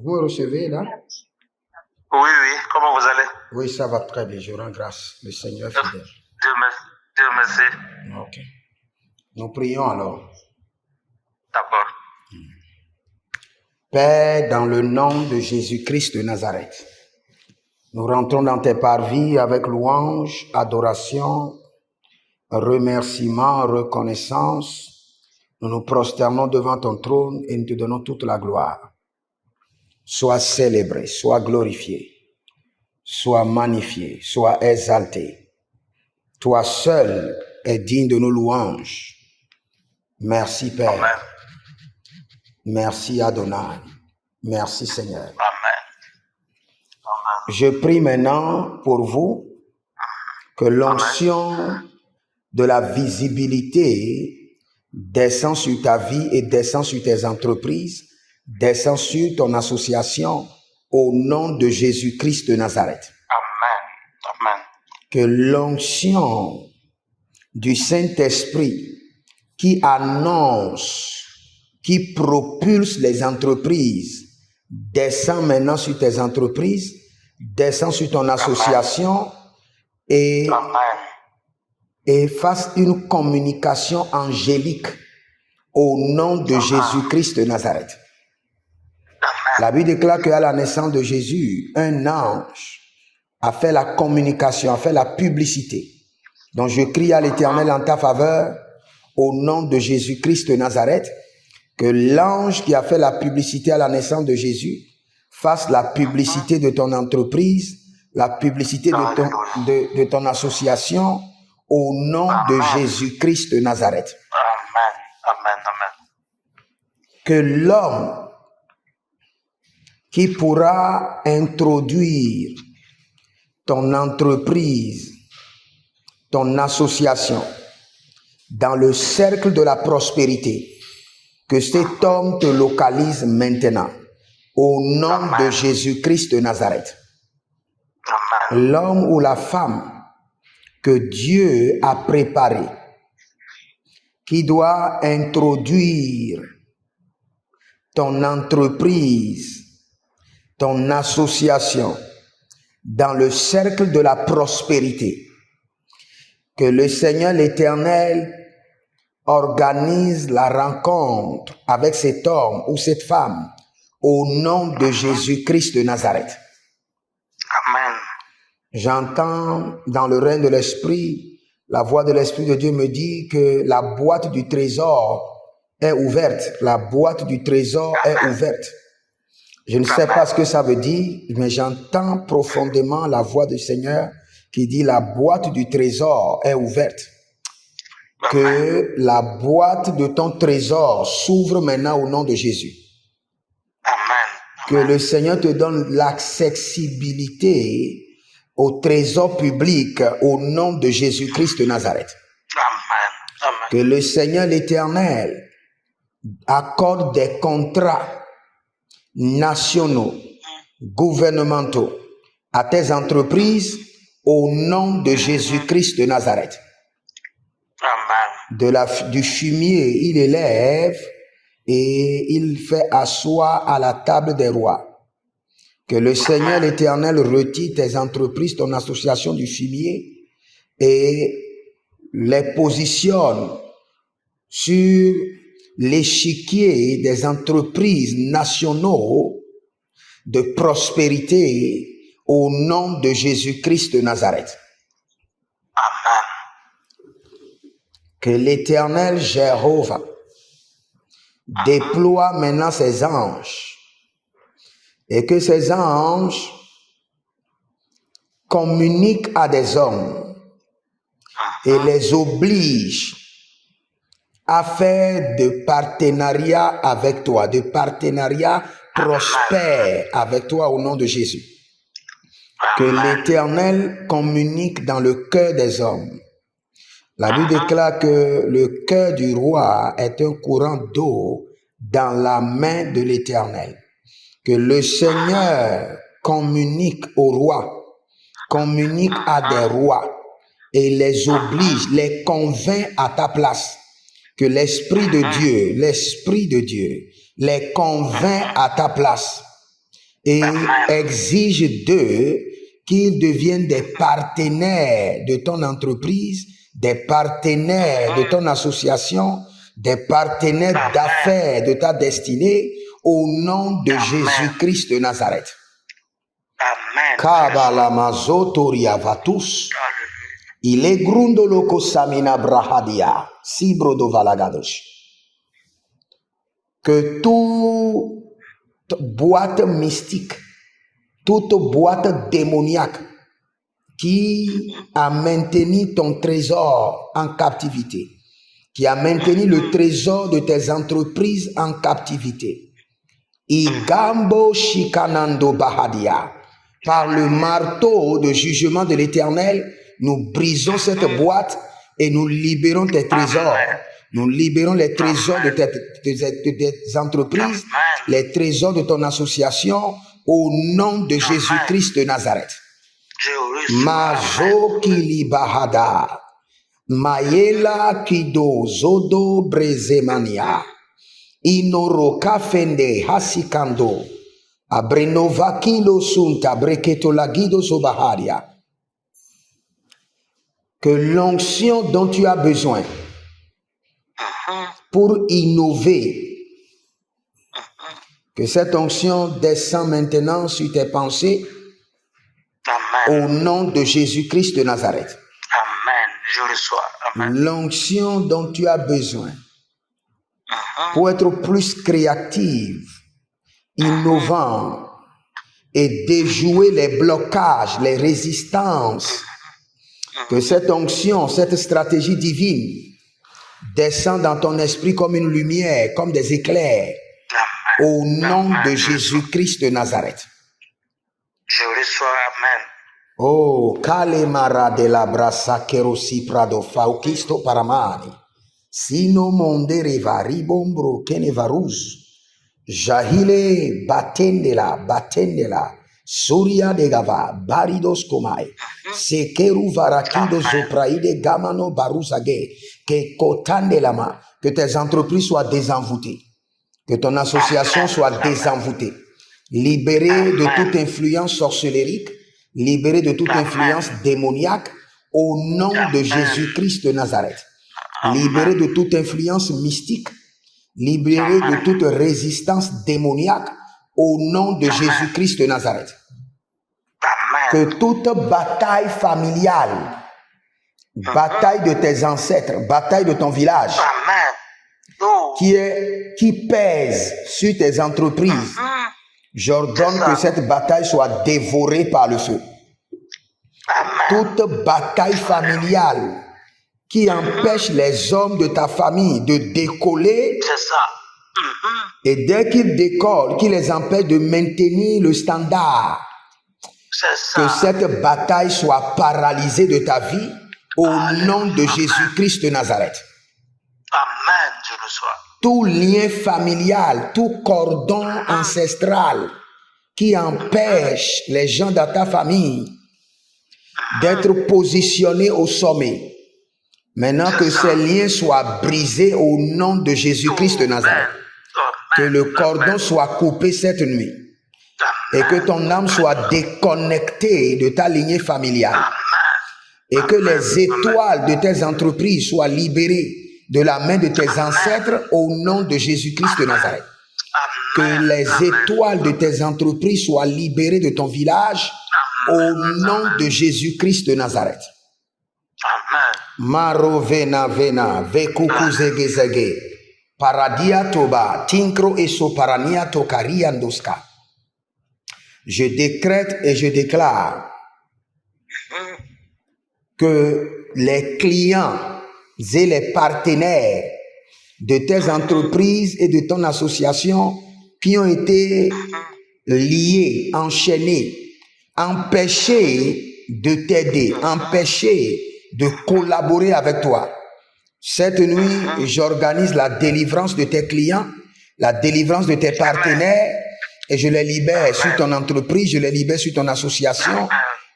Vous me recevez là? Oui, comment vous allez? Oui, ça va très bien, je rends grâce. Le Seigneur est fidèle. Dieu merci. Ok. Nous prions alors. D'accord. Père, dans le nom de Jésus-Christ de Nazareth, nous rentrons dans tes parvis avec louange, adoration, remerciement, reconnaissance. Nous nous prosternons devant ton trône et nous te donnons toute la gloire. Sois célébré, sois glorifié, sois magnifié, sois exalté. Toi seul es digne de nos louanges. Merci Père. Amen. Merci Adonai. Merci Seigneur. Amen. Je prie maintenant pour vous que l'onction de la visibilité descend sur ta vie et descend sur tes entreprises, descend sur ton association au nom de Jésus-Christ de Nazareth. Amen. Amen. Que l'onction du Saint-Esprit qui annonce, qui propulse les entreprises, descend maintenant sur tes entreprises, descend sur ton association et fasse une communication angélique au nom de Jésus-Christ de Nazareth. La Bible déclare qu'à la naissance de Jésus, un ange a fait la communication, a fait la publicité. Donc je crie à l'Éternel en ta faveur, au nom de Jésus-Christ de Nazareth, que l'ange qui a fait la publicité à la naissance de Jésus fasse la publicité de ton entreprise, la publicité de ton association, au nom de Jésus-Christ de Nazareth. Amen. Amen. Amen. Que l'homme qui pourra introduire ton entreprise, ton association, dans le cercle de la prospérité, que cet homme te localise maintenant, au nom de Jésus-Christ de Nazareth. L'homme ou la femme que Dieu a préparé, qui doit introduire ton entreprise, ton association, dans le cercle de la prospérité, que le Seigneur l'Éternel organise la rencontre avec cet homme ou cette femme au nom de Jésus-Christ de Nazareth. Amen. J'entends dans le règne de l'Esprit, la voix de l'Esprit de Dieu me dit que la boîte du trésor est ouverte. La boîte du trésor est ouverte. Je ne sais pas ce que ça veut dire, mais j'entends profondément la voix du Seigneur qui dit la boîte du trésor est ouverte. Que la boîte de ton trésor s'ouvre maintenant au nom de Jésus. Amen. Que le Seigneur te donne l'accessibilité au trésor public au nom de Jésus-Christ de Nazareth. Amen. Amen. Que le Seigneur l'Éternel accorde des contrats nationaux, gouvernementaux à tes entreprises au nom de Jésus-Christ de Nazareth. Amen. Du fumier, il élève et il fait asseoir à la table des rois. Que le Seigneur l'Éternel retire tes entreprises, ton association du fumier et les positionne sur l'échiquier des entreprises nationaux de prospérité au nom de Jésus-Christ de Nazareth. Amen. Que l'Éternel Jéhovah déploie maintenant ses anges et que ces anges communiquent à des hommes et les obligent à faire de partenariats avec toi, de partenariats prospères avec toi au nom de Jésus. Que l'Éternel communique dans le cœur des hommes. La Bible déclare que le cœur du roi est un courant d'eau dans la main de l'Éternel. Que le Seigneur communique aux rois, communique à des rois et les oblige, les convainc à ta place. Que l'Esprit de Dieu les convainc à ta place. et Amen. exige d'eux qu'ils deviennent des partenaires de ton entreprise, des partenaires de ton association, des partenaires Amen. d'affaires de ta destinée, au nom de Amen. Jésus-Christ de Nazareth. Amen. Kabalamazotoria vatus. Alléluia. Il est grundoloko samina brahadia. Sibrodo valagadosh. Que toute boîte mystique, toute boîte démoniaque qui a maintenu ton trésor en captivité, qui a maintenu le trésor de tes entreprises en captivité, Igambo shikanando bahadia, par le marteau de jugement de l'Éternel, nous brisons cette boîte et nous libérons tes trésors. Nous libérons les trésors de tes entreprises, les trésors de ton association, au nom de Jésus-Christ de Nazareth. Je reçois. Majo kili bahada, mayela kido zodo brezemania, inoroka fende hasikando, abrenova kilo sunta breketo lagido sobaharia. Que l'onction dont tu as besoin pour innover, que cette onction descend maintenant sur tes pensées, Amen. au nom de Jésus-Christ de Nazareth. Amen. Je reçois. Amen. L'onction dont tu as besoin pour être plus créative, innovant et déjouer les blocages, les résistances. Que cette onction, cette stratégie divine descend dans ton esprit comme une lumière, comme des éclairs, au nom de Jésus-Christ de Nazareth. Je reçois. Amen. Oh, kalemara de la brasa kerosi prado faukisto paramani. Sino mondere varibombro kenevaruz. Jahile batendela. Surya de Gava, Baridos Komai, Sekeru Varakido Zopraide Gamano Baruzage, que Kotandelama, que tes entreprises soient désenvoûtées, que ton association soit désenvoûtée, libérée de toute influence sorcellérique, libérée de toute influence démoniaque, au nom de Jésus-Christ de Nazareth, libérée de toute influence mystique, libérée de toute résistance démoniaque, au nom de Jésus-Christ de Nazareth. Amen. Que toute bataille familiale, bataille de tes ancêtres, bataille de ton village, Amen. Oh. qui pèse sur tes entreprises, j'ordonne que cette bataille soit dévorée par le feu. Amen. Toute bataille familiale qui empêche les hommes de ta famille de décoller, C'est ça. et dès qu'ils décollent, qui les empêche de maintenir le standard, C'est que ça. cette bataille soit paralysée de ta vie au nom de Jésus-Christ de Nazareth. Amen. Je reçois. Tout lien familial, tout cordon ancestral qui empêche les gens de ta famille d'être positionnés au sommet. Maintenant que ces liens soient brisés au nom de Jésus-Christ de Nazareth. Que le cordon soit coupé cette nuit. Et que ton âme soit déconnectée de ta lignée familiale. Et que les étoiles de tes entreprises soient libérées de la main de tes ancêtres au nom de Jésus-Christ de Nazareth. Que les étoiles de tes entreprises soient libérées de ton village au nom de Jésus-Christ de Nazareth. Amen. Maro vena vekuku zege. Paradia toba, tinkro eso parania tokariandoska. Je décrète et je déclare que les clients et les partenaires de tes entreprises et de ton association qui ont été liés, enchaînés, empêchés de t'aider, empêchés de collaborer avec toi. Cette nuit, j'organise la délivrance de tes clients, la délivrance de tes partenaires, et je les libère sur ton entreprise, je les libère sur ton association,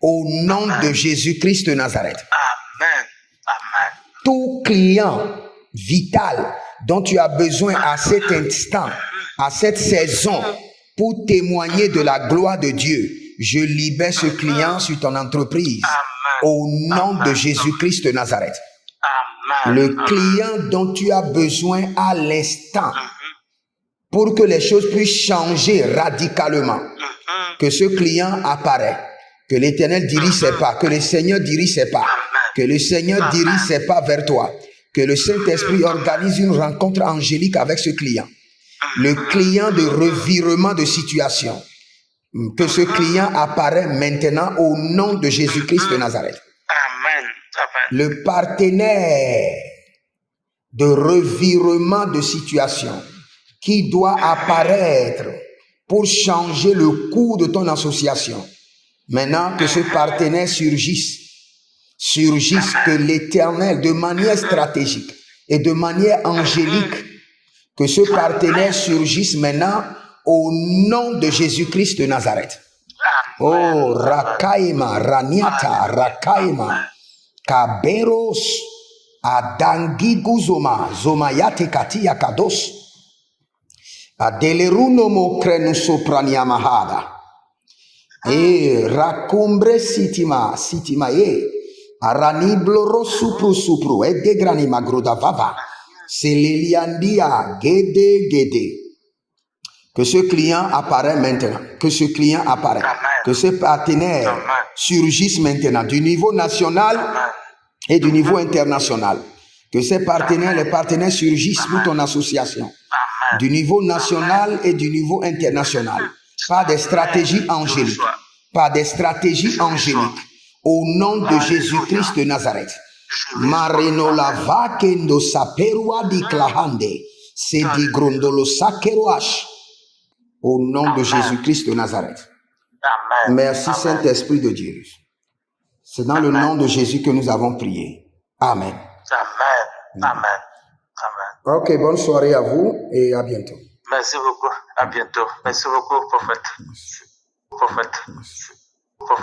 au nom de Jésus-Christ de Nazareth. Amen. Amen. Tout client vital dont tu as besoin à cet instant, à cette saison, pour témoigner de la gloire de Dieu. Je libère ce client sur ton entreprise au nom de Jésus-Christ de Nazareth. Le client dont tu as besoin à l'instant pour que les choses puissent changer radicalement. Que ce client apparaît. Que l'Éternel dirige ses pas. Que le Seigneur dirige ses pas. Que le Seigneur dirige ses pas vers toi. Que le Saint-Esprit organise une rencontre angélique avec ce client. Le client de revirement de situation. Que ce client apparaît maintenant au nom de Jésus-Christ de Nazareth. Le partenaire de revirement de situation qui doit apparaître pour changer le cours de ton association. Maintenant que ce partenaire surgisse, que l'Éternel, de manière stratégique et de manière angélique, que ce partenaire surgisse maintenant au nom de Jésus-Christ de Nazareth. Oh, Rakaima, Raniata, Rakaima, Kaberos, Adangiguzoma, Zomayate Katia Kados, Adelerunomo Krenusoprania Mahada, Rakumbre Sitima, Aranibloro Supru, Edegrani Magroda Vava, Seleliandia, Gede. Que ce client apparaît maintenant. Que ce client apparaît. Que ce partenaire surgisse maintenant du niveau national et du niveau international. Que ces partenaires, les partenaires surgissent pour ton association. Du niveau national et du niveau international. Par des stratégies angéliques. Par des stratégies angéliques. Au nom de Jésus-Christ de Nazareth. Mareno la vakendo saperua di klahande. Sedi grondolo sakeroash. Au nom de Jésus-Christ de Nazareth. Merci Saint-Esprit de Dieu. C'est dans le nom de Jésus que nous avons prié. Amen. Ok, bonne soirée à vous et à bientôt. Merci beaucoup. À bientôt. Merci beaucoup, prophète. Merci.